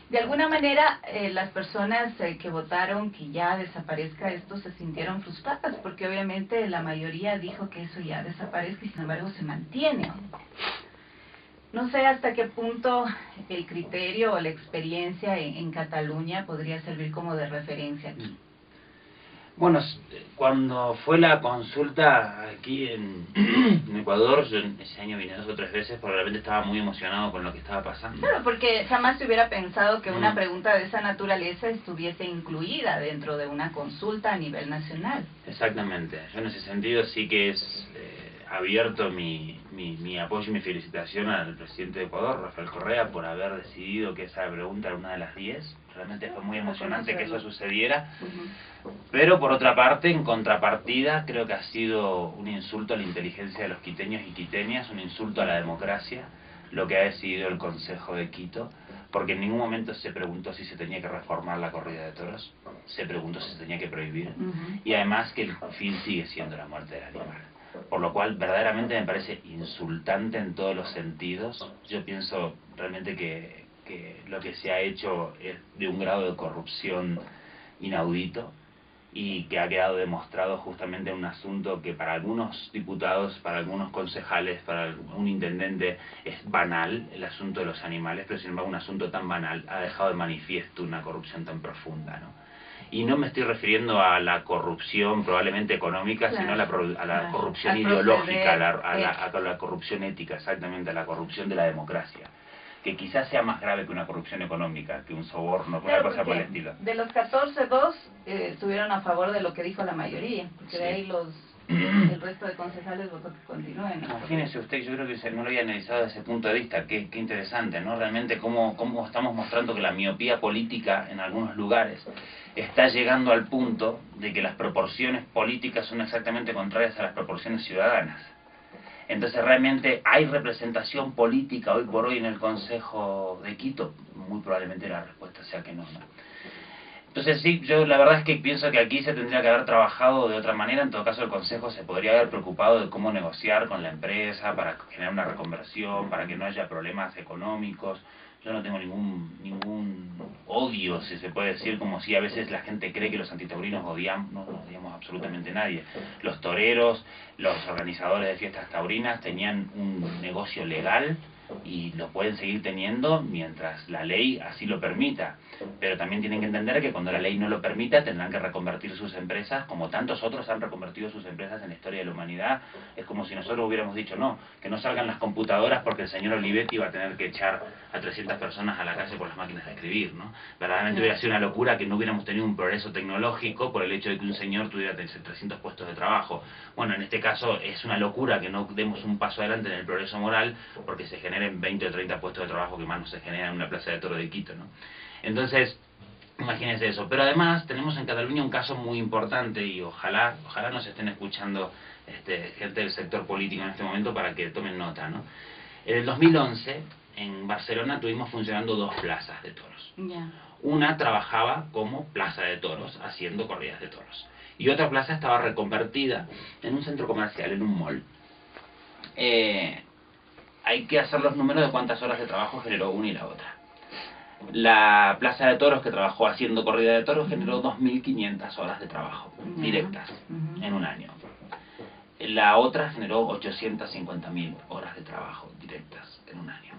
De alguna manera, las personas que votaron que ya desaparezca esto se sintieron frustradas, porque obviamente la mayoría dijo que eso ya desaparezca y sin embargo se mantiene. No sé hasta qué punto el criterio o la experiencia en Cataluña podría servir como de referencia aquí. Bueno, cuando fue la consulta aquí en Ecuador, yo ese año vine 2 o 3 veces porque realmente estaba muy emocionado con lo que estaba pasando. Claro, porque jamás se hubiera pensado que una pregunta de esa naturaleza estuviese incluida dentro de una consulta a nivel nacional. Exactamente. Yo en ese sentido sí que es abierto mi apoyo y mi felicitación al presidente de Ecuador, Rafael Correa, por haber decidido que esa pregunta era una de las 10. Realmente fue muy emocionante que eso sucediera. Pero por otra parte, en contrapartida, creo que ha sido un insulto a la inteligencia de los quiteños y quiteñas, un insulto a la democracia, lo que ha decidido el Consejo de Quito, porque en ningún momento se preguntó si se tenía que reformar la corrida de toros, se preguntó si se tenía que prohibir, y además que el fin sigue siendo la muerte del animal. Por lo cual, verdaderamente me parece insultante en todos los sentidos. Yo pienso realmente que lo que se ha hecho es de un grado de corrupción inaudito, y que ha quedado demostrado justamente en un asunto que para algunos diputados, para algunos concejales, para un intendente es banal, el asunto de los animales, pero sin embargo un asunto tan banal ha dejado de manifiesto una corrupción tan profunda, ¿no? Y no me estoy refiriendo a la corrupción probablemente económica, claro, sino a la corrupción ideológica, a la corrupción ética, exactamente, a la corrupción de la democracia, que quizás sea más grave que una corrupción económica, que un soborno, claro, una cosa por el estilo. De los 14, 2 estuvieron a favor de lo que dijo la mayoría, porque sí, de ahí el resto de concejales votó que continúen. Imagínese usted, yo creo que no lo había analizado desde ese punto de vista, qué interesante, ¿no? Realmente cómo estamos mostrando que la miopía política en algunos lugares está llegando al punto de que las proporciones políticas son exactamente contrarias a las proporciones ciudadanas. Entonces realmente hay representación política hoy por hoy en el Consejo de Quito. Muy probablemente la respuesta sea que no, ¿no? Entonces sí, yo la verdad es que pienso que aquí se tendría que haber trabajado de otra manera. En todo caso el Consejo se podría haber preocupado de cómo negociar con la empresa para generar una reconversión, para que no haya problemas económicos. Yo no tengo ningún odio, si se puede decir, como si a veces la gente cree que los antitaurinos odiamos. No odiamos absolutamente a nadie. Los toreros, los organizadores de fiestas taurinas tenían un negocio legal y lo pueden seguir teniendo mientras la ley así lo permita, pero también tienen que entender que cuando la ley no lo permita tendrán que reconvertir sus empresas, como tantos otros han reconvertido sus empresas en la historia de la humanidad. Es como si nosotros hubiéramos dicho no, que no salgan las computadoras porque el señor Olivetti va a tener que echar a 300 personas a la calle por las máquinas de escribir, ¿no? Verdaderamente hubiera sido una locura que no hubiéramos tenido un progreso tecnológico por el hecho de que un señor tuviera 300 puestos de trabajo. Bueno, en este caso es una locura que no demos un paso adelante en el progreso moral porque se generen 20 o 30 puestos de trabajo que más no se generan en una plaza de toro de Quito, ¿no? Entonces, imagínense eso. Pero además tenemos en Cataluña un caso muy importante y ojalá nos estén escuchando gente del sector político en este momento para que tomen nota, ¿no? En el 2011 en Barcelona tuvimos funcionando 2 plazas de toros. Yeah. Una trabajaba como plaza de toros, haciendo corridas de toros. Y otra plaza estaba reconvertida en un centro comercial, en un mall. Hay que hacer los números de cuántas horas de trabajo generó una y la otra. La plaza de toros que trabajó haciendo corrida de toros generó 2.500 horas de trabajo directas en un año. La otra generó 850.000 horas de trabajo directas en un año.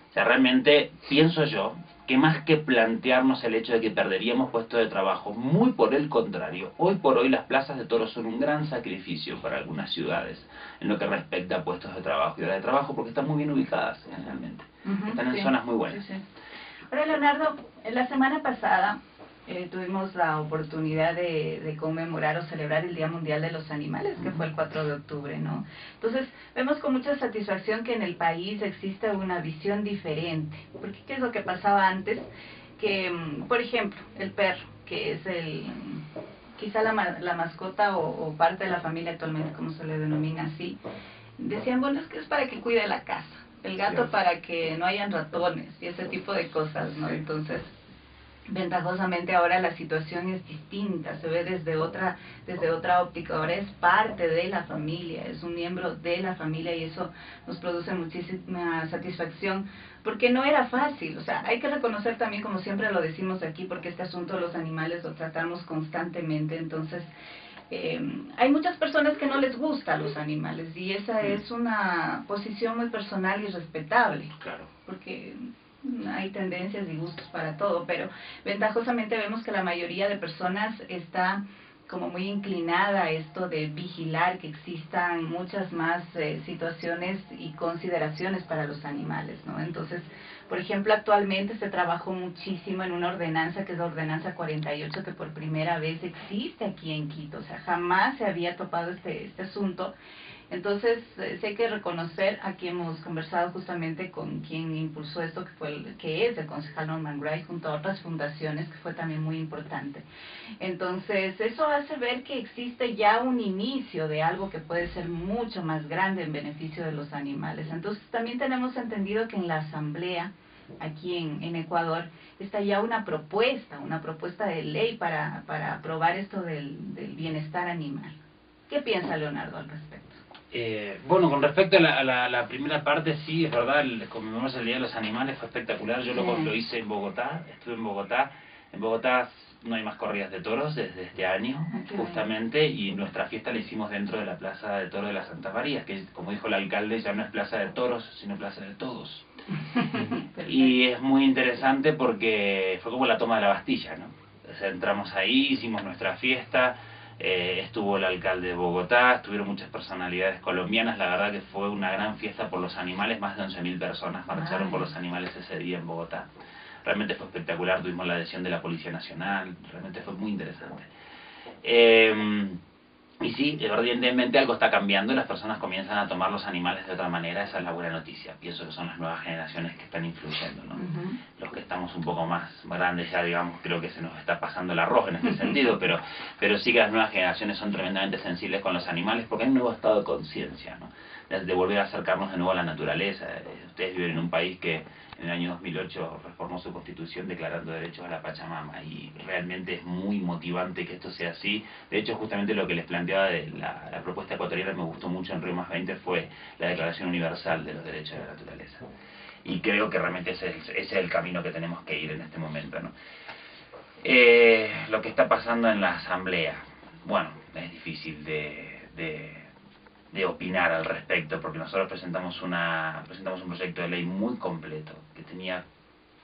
O sea, realmente pienso yo que más que plantearnos el hecho de que perderíamos puestos de trabajo, muy por el contrario, hoy por hoy las plazas de toros son un gran sacrificio para algunas ciudades en lo que respecta a puestos de trabajo y horas de trabajo, porque están muy bien ubicadas generalmente, están en zonas muy buenas. Sí. Ahora, Leonardo, la semana pasada tuvimos la oportunidad de conmemorar o celebrar el Día Mundial de los Animales, que fue el 4 de octubre, ¿no? Entonces, vemos con mucha satisfacción que en el país existe una visión diferente. Porque, ¿qué es lo que pasaba antes? Que, por ejemplo, el perro, que es quizá la mascota o parte de la familia actualmente, como se le denomina así, decían, bueno, es que es para que cuide la casa. El gato para que no hayan ratones y ese tipo de cosas, ¿no? Entonces, Ventajosamente ahora la situación es distinta, se ve desde otra óptica, ahora es parte de la familia, es un miembro de la familia y eso nos produce muchísima satisfacción, porque no era fácil, o sea, hay que reconocer también, como siempre lo decimos aquí, porque este asunto de los animales lo tratamos constantemente, entonces hay muchas personas que no les gustan los animales y esa es una posición muy personal y respetable, claro, porque hay tendencias y gustos para todo, pero ventajosamente vemos que la mayoría de personas está como muy inclinada a esto de vigilar que existan muchas más situaciones y consideraciones para los animales, ¿no? Entonces, por ejemplo, actualmente se trabajó muchísimo en una ordenanza que es la ordenanza 48, que por primera vez existe aquí en Quito, o sea, jamás se había topado este asunto. Entonces, sí hay que reconocer, aquí hemos conversado justamente con quien impulsó esto, que es el concejal Norman Gray, junto a otras fundaciones, que fue también muy importante. Entonces, eso hace ver que existe ya un inicio de algo que puede ser mucho más grande en beneficio de los animales. Entonces, también tenemos entendido que en la asamblea, aquí en Ecuador, está ya una propuesta de ley para aprobar esto del bienestar animal. ¿Qué piensa Leonardo al respecto? Bueno, con respecto a la primera parte, sí, es verdad, conmemorarse el Día de los Animales fue espectacular. Yo lo hice en Bogotá, estuve en Bogotá. En Bogotá no hay más corridas de toros desde este año, justamente, y nuestra fiesta la hicimos dentro de la Plaza de Toros de la Santa María, que, como dijo el alcalde, ya no es Plaza de Toros, sino Plaza de Todos. Y es muy interesante porque fue como la toma de la Bastilla, ¿no? O sea, entramos ahí, hicimos nuestra fiesta. Estuvo el alcalde de Bogotá, estuvieron muchas personalidades colombianas, la verdad que fue una gran fiesta por los animales, más de 11.000 personas marcharon por los animales ese día en Bogotá. Realmente fue espectacular, tuvimos la adhesión de la Policía Nacional, realmente fue muy interesante. Y sí, evidentemente algo está cambiando y las personas comienzan a tomar los animales de otra manera, esa es la buena noticia. Pienso que son las nuevas generaciones que están influyendo, ¿no? Los que estamos un poco más grandes ya, digamos, creo que se nos está pasando el arroz en este sentido, pero sí que las nuevas generaciones son tremendamente sensibles con los animales porque hay un nuevo estado de conciencia, ¿no? De volver a acercarnos de nuevo a la naturaleza. Ustedes viven en un país que en el año 2008 reformó su constitución declarando derechos a la Pachamama y realmente es muy motivante que esto sea así. De hecho, justamente lo que les planteaba de la propuesta ecuatoriana me gustó mucho en Río +20 fue la Declaración Universal de los Derechos de la Naturaleza. Y creo que realmente ese es el camino que tenemos que ir en este momento, ¿no? Lo que está pasando en la Asamblea, bueno, es difícil de opinar al respecto, porque nosotros presentamos un proyecto de ley muy completo, que tenía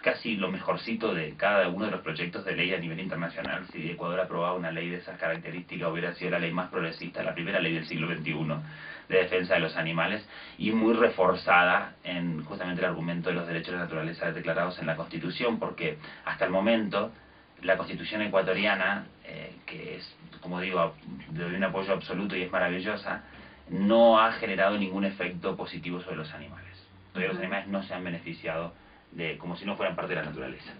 casi lo mejorcito de cada uno de los proyectos de ley a nivel internacional. Si Ecuador aprobaba una ley de esas características, hubiera sido la ley más progresista, la primera ley del siglo XXI de defensa de los animales, y muy reforzada en justamente el argumento de los derechos de la naturaleza declarados en la Constitución, porque hasta el momento la Constitución ecuatoriana, que es, como digo, le doy un apoyo absoluto y es maravillosa, no ha generado ningún efecto positivo sobre los animales. Todavía los animales no se han beneficiado como si no fueran parte de la naturaleza.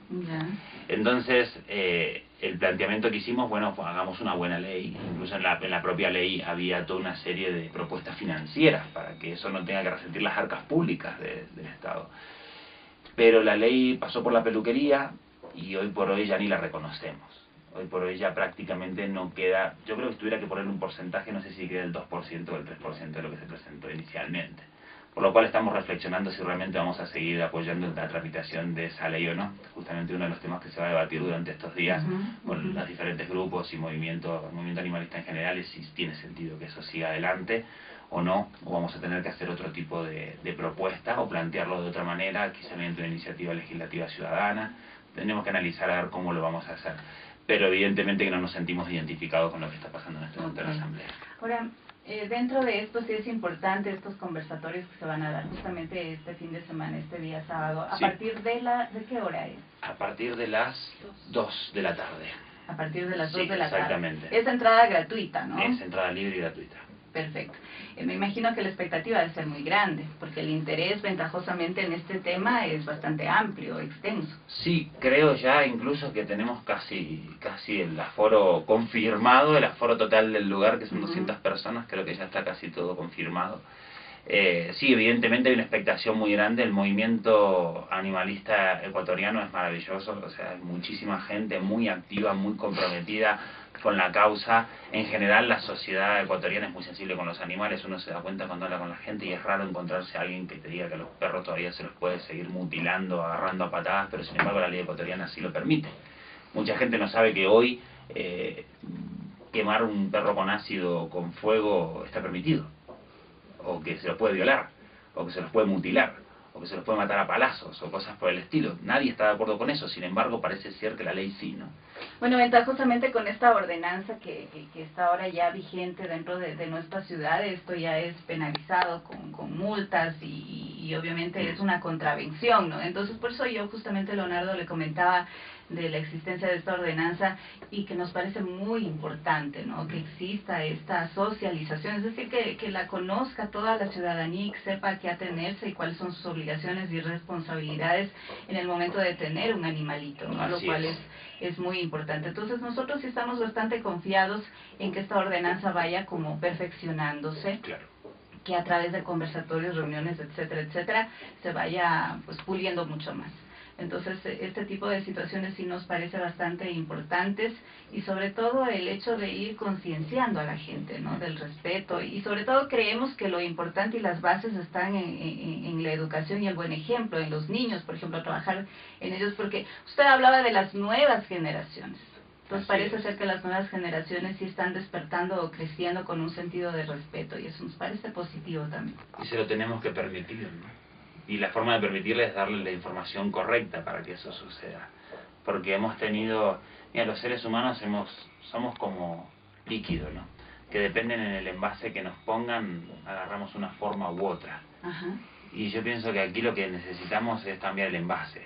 Entonces, el planteamiento que hicimos, bueno, pues hagamos una buena ley. Incluso en la propia ley había toda una serie de propuestas financieras para que eso no tenga que resentir las arcas públicas del Estado. Pero la ley pasó por la peluquería y hoy por hoy ya ni la reconocemos. Hoy por hoy ya prácticamente no queda, yo creo que si tuviera que poner un porcentaje, no sé si queda el 2% o el 3% de lo que se presentó inicialmente. Por lo cual estamos reflexionando si realmente vamos a seguir apoyando la tramitación de esa ley o no. Justamente uno de los temas que se va a debatir durante estos días con los diferentes grupos y movimiento animalista en general es si tiene sentido que eso siga adelante o no, o vamos a tener que hacer otro tipo de propuesta o plantearlo de otra manera, quizá mediante una iniciativa legislativa ciudadana. Tenemos que analizar a ver cómo lo vamos a hacer. Pero evidentemente que no nos sentimos identificados con lo que está pasando en este momento en la Asamblea. Ahora, dentro de esto sí es importante estos conversatorios que se van a dar justamente este fin de semana, este día sábado. ¿A partir de qué hora es? A partir de las 2 de la tarde. A partir de las 2 de la exactamente. tarde. Es entrada gratuita, ¿no? Es entrada libre y gratuita. Perfecto. Me imagino que la expectativa debe ser muy grande, porque el interés ventajosamente en este tema es bastante amplio, extenso. Sí, creo ya incluso que tenemos casi el aforo confirmado, el aforo total del lugar, que son 200 personas, creo que ya está casi todo confirmado. Sí, evidentemente hay una expectación muy grande. El movimiento animalista ecuatoriano es maravilloso, o sea, hay muchísima gente muy activa, muy comprometida con la causa. En general la sociedad ecuatoriana es muy sensible con los animales, uno se da cuenta cuando habla con la gente y es raro encontrarse a alguien que te diga que a los perros todavía se los puede seguir mutilando, agarrando a patadas, pero sin embargo la ley ecuatoriana sí lo permite. Mucha gente no sabe que hoy quemar un perro con ácido o con fuego está permitido, o que se los puede violar, o que se los puede mutilar, o que se los puede matar a palazos, o cosas por el estilo. Nadie está de acuerdo con eso, sin embargo parece ser que la ley sí, ¿no? Bueno, ventajosamente con esta ordenanza que está ahora ya vigente dentro de nuestra ciudad, esto ya es penalizado con multas y obviamente es una contravención, ¿no? Entonces por eso yo justamente, Leonardo, le comentaba de la existencia de esta ordenanza y que nos parece muy importante, ¿no? Que exista esta socialización, es decir, que la conozca toda la ciudadanía y que sepa a qué atenerse y cuáles son sus obligaciones y responsabilidades en el momento de tener un animalito, ¿no? Lo cual es muy importante. Entonces nosotros sí estamos bastante confiados en que esta ordenanza vaya como perfeccionándose. Claro. Que a través de conversatorios, reuniones, etcétera, etcétera, se vaya pues puliendo mucho más. Entonces, este tipo de situaciones sí nos parece bastante importantes y sobre todo el hecho de ir concienciando a la gente, ¿no? Del respeto y sobre todo creemos que lo importante y las bases están en la educación y el buen ejemplo, en los niños, por ejemplo, trabajar en ellos, porque usted hablaba de las nuevas generaciones. Entonces parece ser que las nuevas generaciones sí están despertando o creciendo con un sentido de respeto y eso nos parece positivo también. Y se lo tenemos que permitir, ¿no? Y la forma de permitirle es darle la información correcta para que eso suceda. Porque hemos tenido, mira, los seres humanos somos como líquido, ¿no? Que dependen en el envase que nos pongan, agarramos una forma u otra. Ajá. Y yo pienso que aquí lo que necesitamos es cambiar el envase,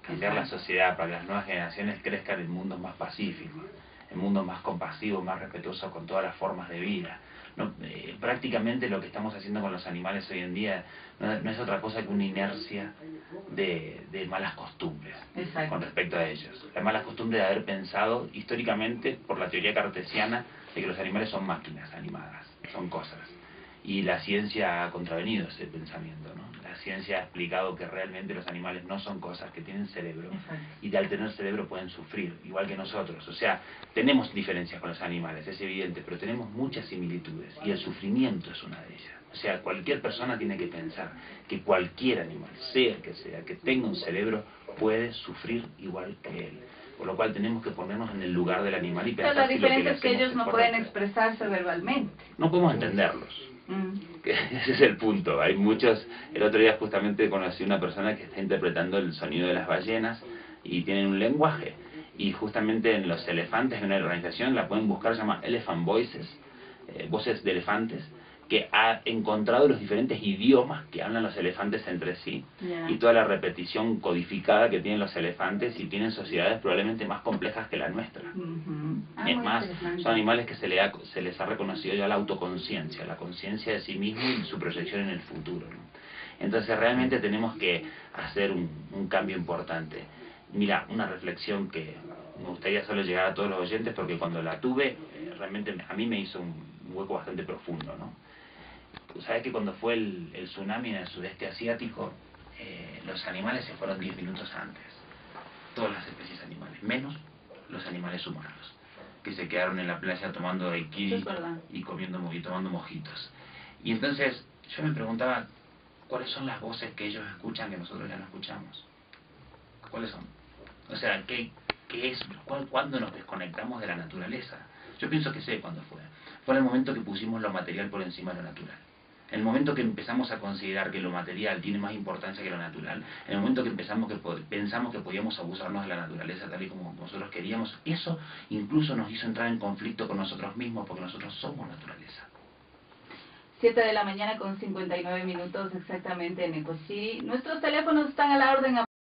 cambiar la sociedad para que las nuevas generaciones crezcan en mundos más pacíficos, en mundos más compasivos, más respetuosos con todas las formas de vida. No, prácticamente lo que estamos haciendo con los animales hoy en día no es otra cosa que una inercia de malas costumbres. Exacto. Con respecto a ellos. La mala costumbre de haber pensado históricamente por la teoría cartesiana de que los animales son máquinas animadas, son cosas. Y la ciencia ha contravenido ese pensamiento, ¿no? La ciencia ha explicado que realmente los animales no son cosas, que tienen cerebro. Exacto. Y al tener cerebro pueden sufrir, igual que nosotros. O sea, tenemos diferencias con los animales, es evidente, pero tenemos muchas similitudes. Y el sufrimiento es una de ellas. O sea, cualquier persona tiene que pensar que cualquier animal, sea el que sea, que tenga un cerebro, puede sufrir igual que él. Por lo cual tenemos que ponernos en el lugar del animal y pensar Pero la si lo que le diferencia es que hacemos ellos es no pueden correcto. expresarse verbalmente. No podemos entenderlos. Ese es el punto. Hay muchos. El otro día justamente conocí una persona que está interpretando el sonido de las ballenas y tienen un lenguaje. Y justamente en los elefantes, en una organización, la pueden buscar, se llama Elephant Voices, voces de elefantes, que ha encontrado los diferentes idiomas que hablan los elefantes entre sí, y toda la repetición codificada que tienen los elefantes, y tienen sociedades probablemente más complejas que la nuestra. Es más, son animales que se les ha reconocido ya la autoconciencia, la conciencia de sí mismo y su proyección en el futuro, ¿no? Entonces realmente tenemos que hacer un cambio importante. Mira, una reflexión que me gustaría solo llegar a todos los oyentes, porque cuando la tuve, realmente a mí me hizo un hueco bastante profundo, ¿no? Sabes que cuando fue el tsunami en el sudeste asiático, los animales se fueron 10 minutos antes. Todas las especies animales, menos los animales humanos, que se quedaron en la playa tomando daiquiri y tomando mojitos. Y entonces yo me preguntaba, ¿cuáles son las voces que ellos escuchan que nosotros ya no escuchamos? ¿Cuáles son? O sea, ¿qué es? ¿Cuándo nos desconectamos de la naturaleza? Yo pienso que sé cuándo fue. Fue en el momento que pusimos lo material por encima de lo natural. En el momento que empezamos a considerar que lo material tiene más importancia que lo natural, en el momento que pensamos que podíamos abusarnos de la naturaleza tal y como nosotros queríamos, eso incluso nos hizo entrar en conflicto con nosotros mismos, porque nosotros somos naturaleza. 7 de la mañana con 59 minutos exactamente en Ecosí. Nuestros teléfonos están a la orden.